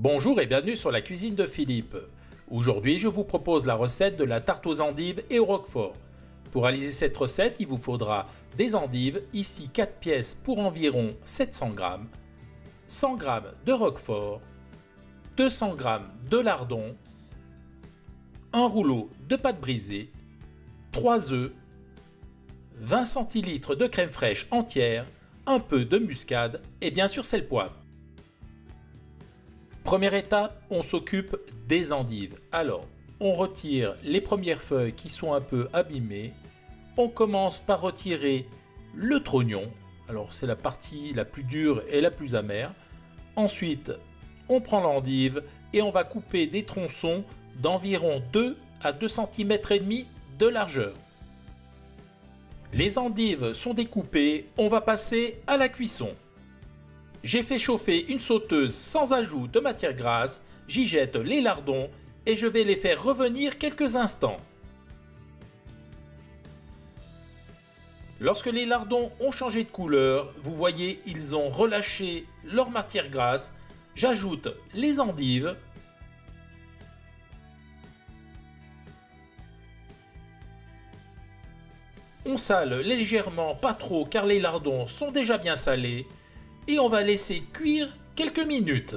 Bonjour et bienvenue sur la cuisine de Philippe. Aujourd'hui, je vous propose la recette de la tarte aux endives et au roquefort. Pour réaliser cette recette, il vous faudra des endives, ici 4 pièces pour environ 700 g, 100 g de roquefort, 200 g de lardons, un rouleau de pâte brisée, 3 œufs, 20 centilitres de crème fraîche entière, un peu de muscade et bien sûr sel poivre. Première étape, on s'occupe des endives. Alors, on retire les premières feuilles qui sont un peu abîmées. On commence par retirer le trognon. Alors, c'est la partie la plus dure et la plus amère. Ensuite, on prend l'endive et on va couper des tronçons d'environ 2 à 2 cm et demi de largeur. Les endives sont découpées, on va passer à la cuisson. J'ai fait chauffer une sauteuse sans ajout de matière grasse, j'y jette les lardons et je vais les faire revenir quelques instants. Lorsque les lardons ont changé de couleur, vous voyez ils ont relâché leur matière grasse, j'ajoute les endives. On sale légèrement, pas trop car les lardons sont déjà bien salés. Et on va laisser cuire quelques minutes.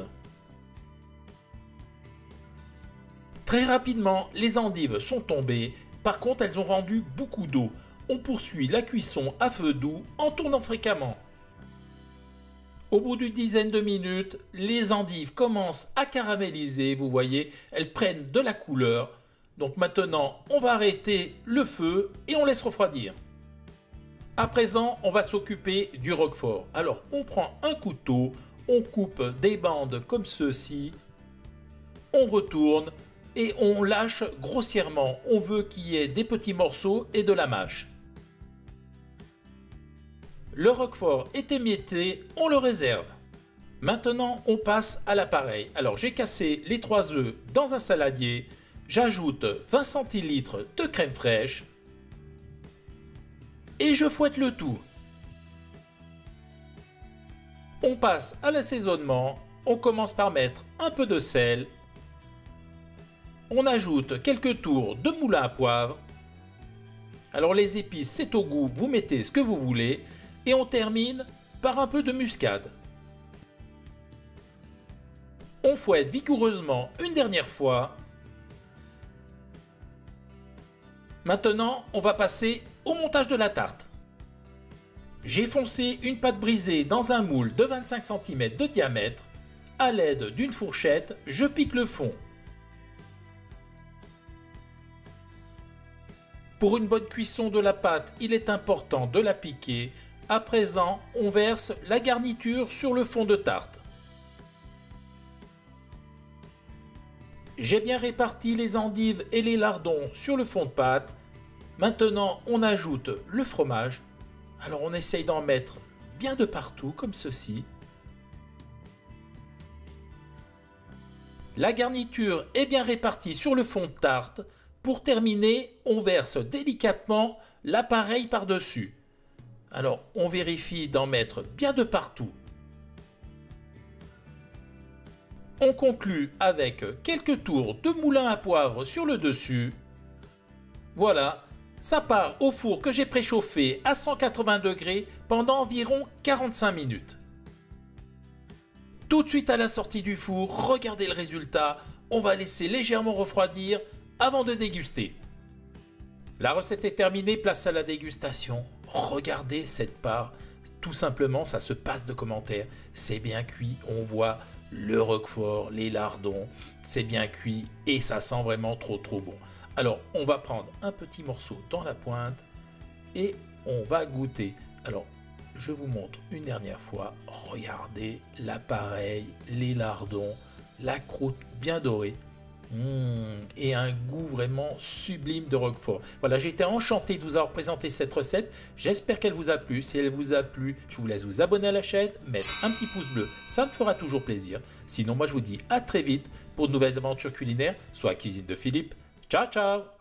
Très rapidement, les endives sont tombées. Par contre, elles ont rendu beaucoup d'eau. On poursuit la cuisson à feu doux en tournant fréquemment. Au bout d'une dizaine de minutes, les endives commencent à caraméliser. Vous voyez, elles prennent de la couleur. Donc maintenant, on va arrêter le feu et on laisse refroidir. À présent, on va s'occuper du roquefort. Alors, on prend un couteau, on coupe des bandes comme ceci, on retourne et on lâche grossièrement. On veut qu'il y ait des petits morceaux et de la mâche. Le roquefort est émietté, on le réserve. Maintenant, on passe à l'appareil. Alors, j'ai cassé les 3 œufs dans un saladier. J'ajoute 20 centilitres de crème fraîche. Et je fouette le tout. On passe à l'assaisonnement. On commence par mettre un peu de sel. On ajoute quelques tours de moulin à poivre. Alors les épices, c'est au goût, vous mettez ce que vous voulez. Et on termine par un peu de muscade. On fouette vigoureusement une dernière fois. Maintenant, on va passer au montage de la tarte. J'ai foncé une pâte brisée dans un moule de 25 cm de diamètre. À l'aide d'une fourchette, je pique le fond. Pour une bonne cuisson de la pâte, il est important de la piquer. À présent, on verse la garniture sur le fond de tarte. J'ai bien réparti les endives et les lardons sur le fond de pâte. Maintenant, on ajoute le fromage. Alors, on essaye d'en mettre bien de partout, comme ceci. La garniture est bien répartie sur le fond de tarte. Pour terminer, on verse délicatement l'appareil par-dessus. Alors, on vérifie d'en mettre bien de partout. On conclut avec quelques tours de moulin à poivre sur le dessus. Voilà. Ça part au four que j'ai préchauffé à 180 degrés pendant environ 45 minutes. Tout de suite à la sortie du four, regardez le résultat. On va laisser légèrement refroidir avant de déguster. La recette est terminée, place à la dégustation. Regardez cette part. Tout simplement, ça se passe de commentaires. C'est bien cuit, on voit le roquefort, les lardons. C'est bien cuit et ça sent vraiment trop bon. Alors, on va prendre un petit morceau dans la pointe et on va goûter. Alors, je vous montre une dernière fois. Regardez l'appareil, les lardons, la croûte bien dorée. Et un goût vraiment sublime de roquefort. Voilà, j'ai été enchanté de vous avoir présenté cette recette. J'espère qu'elle vous a plu. Si elle vous a plu, je vous laisse vous abonner à la chaîne, mettre un petit pouce bleu, ça me fera toujours plaisir. Sinon, moi je vous dis à très vite pour de nouvelles aventures culinaires, soit à Cuisine de Philippe. Ciao, ciao!